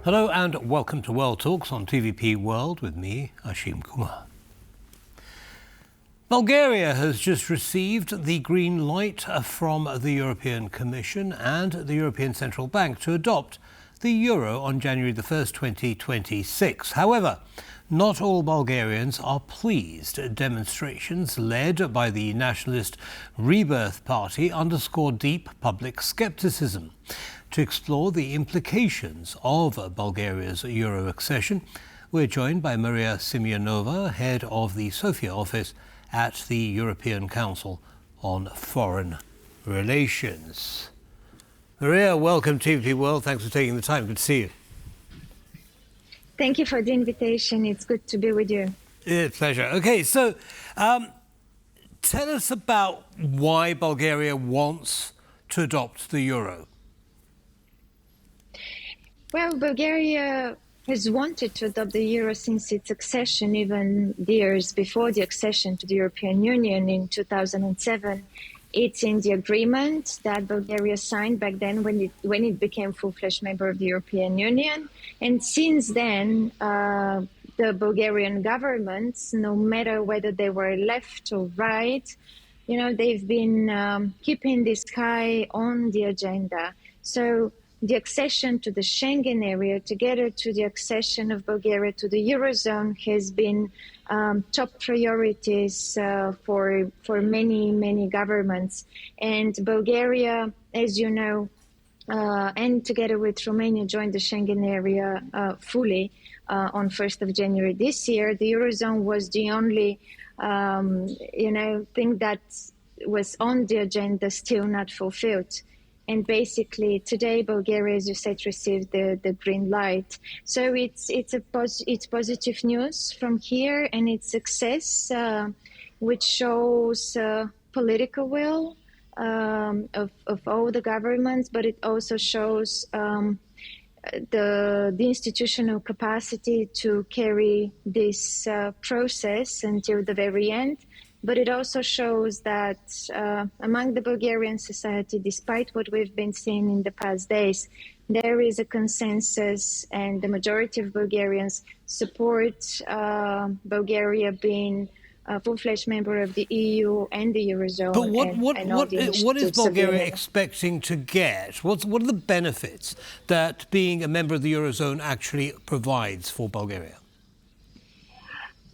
Hello and welcome to World Talks on TVP World with me, Ashim Kumar. Bulgaria has just received the green light from the European Commission and the European Central Bank to adopt the euro on January the 1st, 2026. However, not all Bulgarians are pleased. Demonstrations led by the nationalist Rebirth Party underscore deep public scepticism. To explore the implications of Bulgaria's euro accession, we're joined by Maria Simeonova, head of the Sofia Office at the European Council on Foreign Relations. Maria, welcome to TVP World. Thanks for taking the time. Good to see you. Thank you for the invitation. It's good to be with you. It's a pleasure. Okay, so tell us about why Bulgaria wants to adopt the euro. Well, Bulgaria has wanted to adopt the euro since its accession, even years before the accession to the European Union in 2007. It's in the agreement that Bulgaria signed back then when it became full-fledged member of the European Union. And since then, the Bulgarian governments, no matter whether they were left or right, they've been keeping this high on the agenda. So the accession to the Schengen area, together to the accession of Bulgaria to the Eurozone, has been top priorities for many governments. And Bulgaria, as you know, and together with Romania, joined the Schengen area fully on 1st of January this year. The Eurozone was the only, thing that was on the agenda still not fulfilled. And basically, today, Bulgaria, as you said, received the green light. So it's positive news from here, and it's success, which shows political will of all the governments, but it also shows the institutional capacity to carry this process until the very end. But it also shows that among the Bulgarian society, despite what we've been seeing in the past days, there is a consensus, and the majority of Bulgarians support Bulgaria being a full-fledged member of the EU and the Eurozone. But what is Bulgaria expecting to get? What are the benefits that being a member of the Eurozone actually provides for Bulgaria?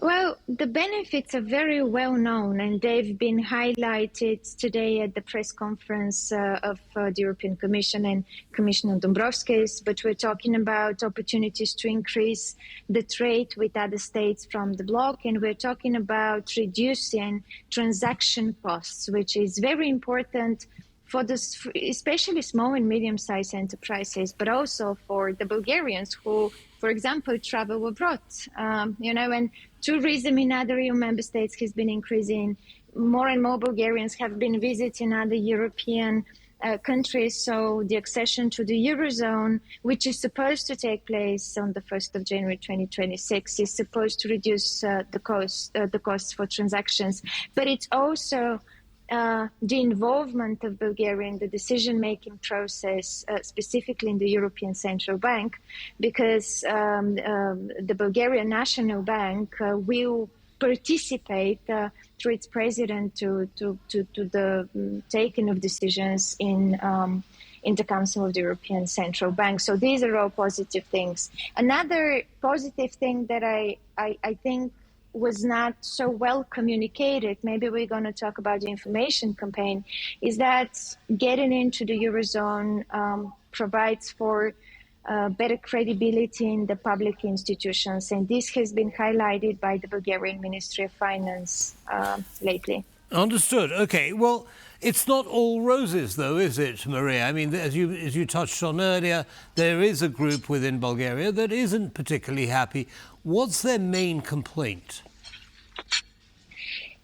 Well, the benefits are very well known, and they've been highlighted today at the press conference of the European Commission and Commissioner Dombrovskis. But we're talking about opportunities to increase the trade with other states from the bloc, and we're talking about reducing transaction costs, which is very important for especially small and medium-sized enterprises, but also for the Bulgarians who, for example, travel abroad. And tourism in other EU member states has been increasing. More and more Bulgarians have been visiting other European countries. So the accession to the Eurozone, which is supposed to take place on the 1st of January 2026, is supposed to reduce the cost for transactions. But it's also the involvement of Bulgaria in the decision-making process, specifically in the European Central Bank, because the Bulgarian National Bank will participate through its president to the taking of decisions in the Council of the European Central Bank. So these are all positive things. Another positive thing that I think was not so well communicated, maybe we're going to talk about the information campaign, is that getting into the Eurozone provides for better credibility in the public institutions. And this has been highlighted by the Bulgarian Ministry of Finance lately. Understood. Okay. Well, it's not all roses, though, is it, Maria? I mean, as you touched on earlier, there is a group within Bulgaria that isn't particularly happy. What's their main complaint?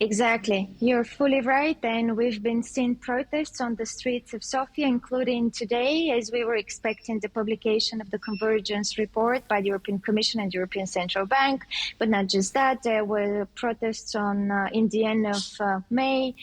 Exactly. You're fully right. And we've been seeing protests on the streets of Sofia, including today, as we were expecting the publication of the convergence report by the European Commission and European Central Bank. But not just that, there were protests in the end of May.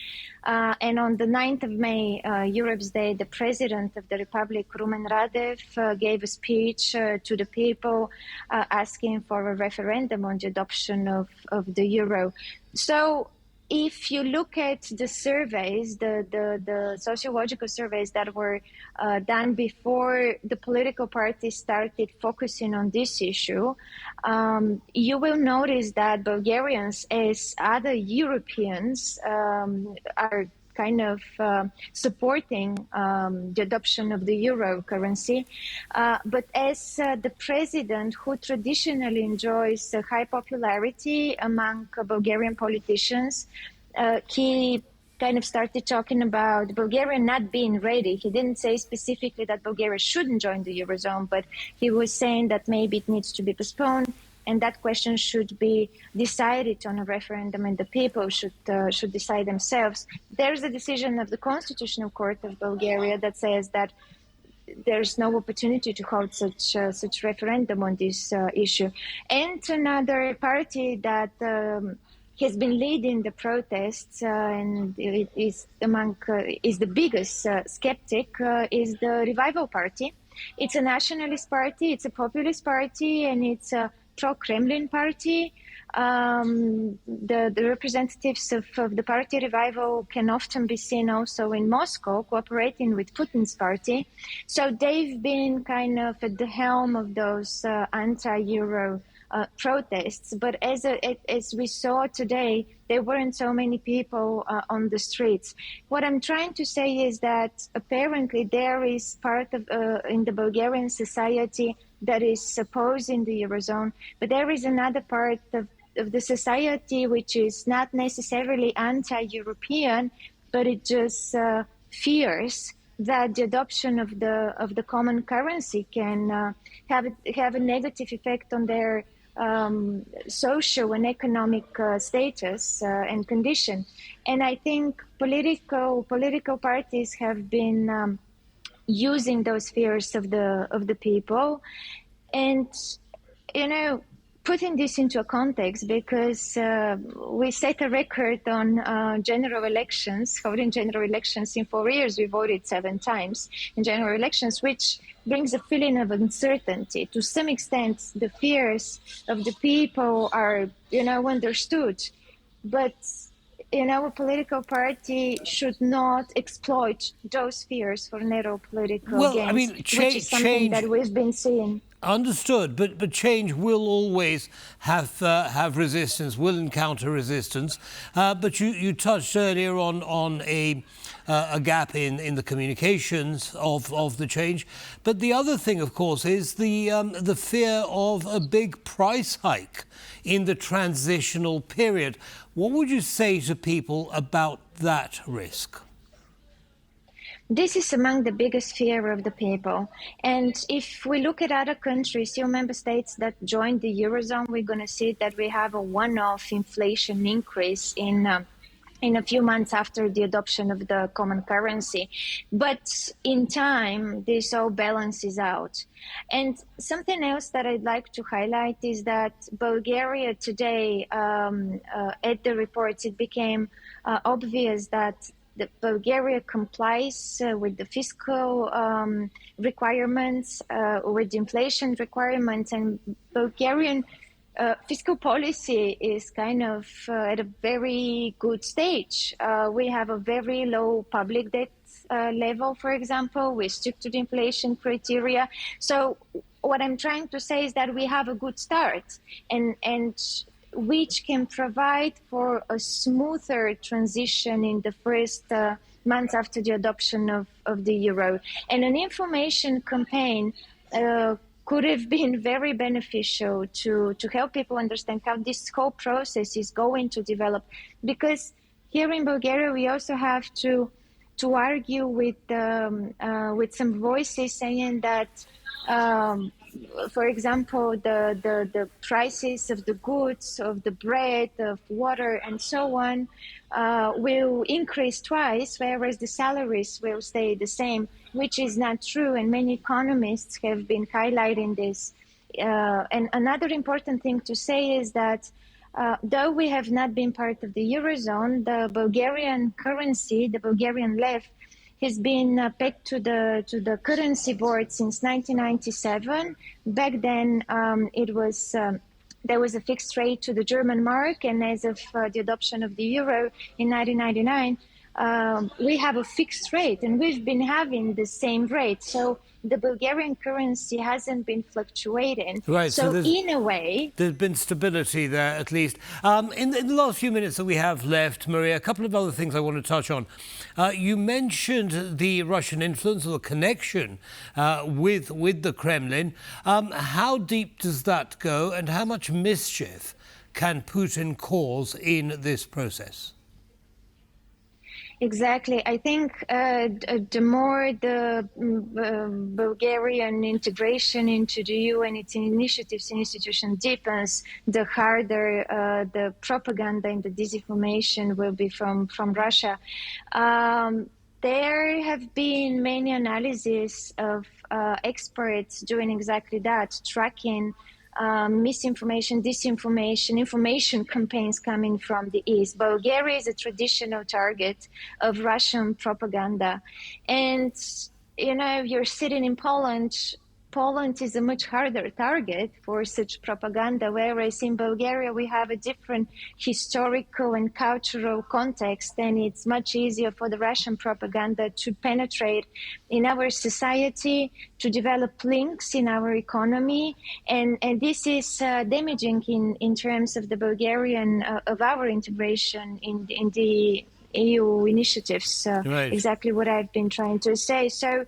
And on the 9th of May, Europe's Day, the President of the Republic, Rumen Radev, gave a speech to the people asking for a referendum on the adoption of the euro. So if you look at the surveys, the sociological surveys that were done before the political parties started focusing on this issue, you will notice that Bulgarians, as other Europeans, are kind of supporting the adoption of the euro currency. But as the president, who traditionally enjoys high popularity among Bulgarian politicians, he kind of started talking about Bulgaria not being ready. He didn't say specifically that Bulgaria shouldn't join the Eurozone, but he was saying that maybe it needs to be postponed and that question should be decided on a referendum and the people should decide themselves. There's a decision of the Constitutional Court of Bulgaria that says that there's no opportunity to hold such referendum on this issue. And another party that has been leading the protests and it is the biggest skeptic is the Revival Party. It's a nationalist party, it's a populist party, and it's a pro-Kremlin party. The representatives of the party Revival can often be seen also in Moscow cooperating with Putin's party. So they've been kind of at the helm of those anti-Euro protests. But as we saw today, there weren't so many people on the streets. What I'm trying to say is that apparently there is part of in the Bulgarian society that is opposing the Eurozone, but there is another part of the society which is not necessarily anti-European, but it just fears that the adoption of the common currency can have a negative effect on their social and economic status and condition. And I think political parties have been using those fears of the people, and putting this into a context, because we set a record on general elections, holding general elections in 4 years. We voted 7 times in general elections, which brings a feeling of uncertainty. To some extent, the fears of the people are, understood, but a political party should not exploit those fears for narrow political gains, which is something that we've been seeing. Understood, but change will always have resistance, will encounter resistance. But you touched earlier on a gap in the communications of the change. But the other thing, of course, is the fear of a big price hike in the transitional period. What would you say to people about that risk? This is among the biggest fear of the people. And if we look at other countries, member states that joined the Eurozone, we're going to see that we have a one-off inflation increase in a few months after the adoption of the common currency. But in time, this all balances out. And something else that I'd like to highlight is that Bulgaria today, at the reports, it became obvious that Bulgaria complies with the fiscal requirements, with the inflation requirements, and Bulgarian fiscal policy is kind of at a very good stage. We have a very low public debt level, for example. We stick to the inflation criteria. So what I'm trying to say is that we have a good start, and which can provide for a smoother transition in the first months after the adoption of the euro. And an information campaign could have been very beneficial to help people understand how this whole process is going to develop. Because here in Bulgaria, we also have to argue with some voices saying that for example, the prices of the goods, of the bread, of water, and so on, will increase twice, whereas the salaries will stay the same, which is not true. And many economists have been highlighting this. And another important thing to say is that Though we have not been part of the Eurozone, the Bulgarian currency, the Bulgarian lev, has been pegged to the currency board since 1997. Back then, it was there was a fixed rate to the German mark, and as of the adoption of the euro in 1999, we have a fixed rate, and we've been having the same rate. So the Bulgarian currency hasn't been fluctuating. Right. So in a way, there's been stability there, at least. In the last few minutes that we have left, Maria, a couple of other things I want to touch on. You mentioned the Russian influence or the connection with the Kremlin. How deep does that go, and how much mischief can Putin cause in this process? Exactly. I think the more the Bulgarian integration into the EU and its initiatives and institutions deepens, the harder the propaganda and the disinformation will be from Russia. There have been many analyses of experts doing exactly that, tracking misinformation, disinformation, information campaigns coming from the East. Bulgaria is a traditional target of Russian propaganda. And, you know, you're sitting in Poland. Poland is a much harder target for such propaganda, whereas in Bulgaria we have a different historical and cultural context, and it's much easier for the Russian propaganda to penetrate in our society, to develop links in our economy, and this is damaging in terms of the Bulgarian, of our integration in the EU initiatives, Right. exactly what I've been trying to say. So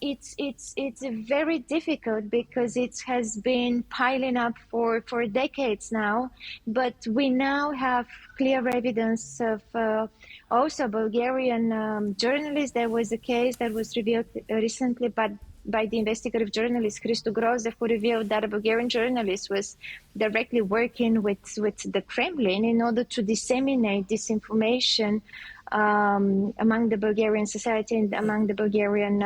it's very difficult because it has been piling up for decades now, but we now have clear evidence of also Bulgarian journalists. There was a case that was revealed recently by the investigative journalist Christo Grozev, who revealed that a Bulgarian journalist was directly working with the Kremlin in order to disseminate disinformation among the Bulgarian society and among the Bulgarian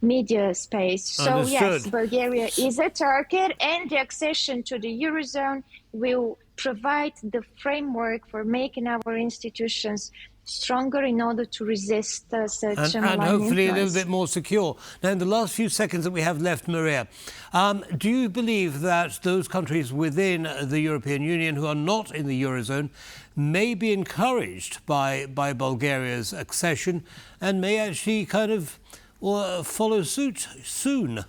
media space. So yes, Bulgaria is a target, and the accession to the Eurozone will provide the framework for making our institutions stronger in order to resist such and hopefully influence. A little bit more secure. Now, in the last few seconds that we have left, Maria, do you believe that those countries within the European Union who are not in the Eurozone may be encouraged by Bulgaria's accession and may actually kind of follow suit soon?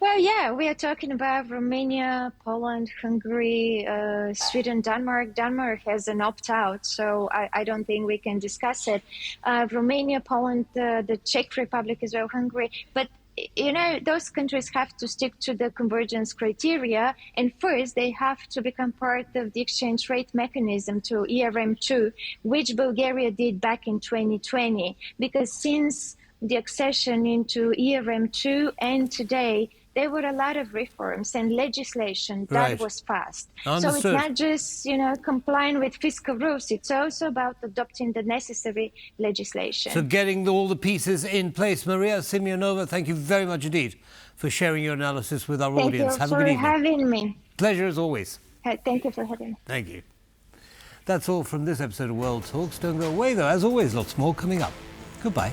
Well, yeah, we are talking about Romania, Poland, Hungary, Sweden, Denmark. Denmark has an opt-out, so I don't think we can discuss it. Romania, Poland, the Czech Republic as well, Hungary. But, you know, those countries have to stick to the convergence criteria. And first, they have to become part of the exchange rate mechanism to ERM2, which Bulgaria did back in 2020. Because since the accession into ERM2 and today, there were a lot of reforms and legislation that was passed. Understood. So it's not just, you know, complying with fiscal rules. It's also about adopting the necessary legislation. So getting all the pieces in place. Maria Simeonova, thank you very much indeed for sharing your analysis with our audience. Have a good evening. Thank you for having me. Pleasure as always. Thank you for having me. Thank you. That's all from this episode of World Talks. Don't go away though. As always, lots more coming up. Goodbye.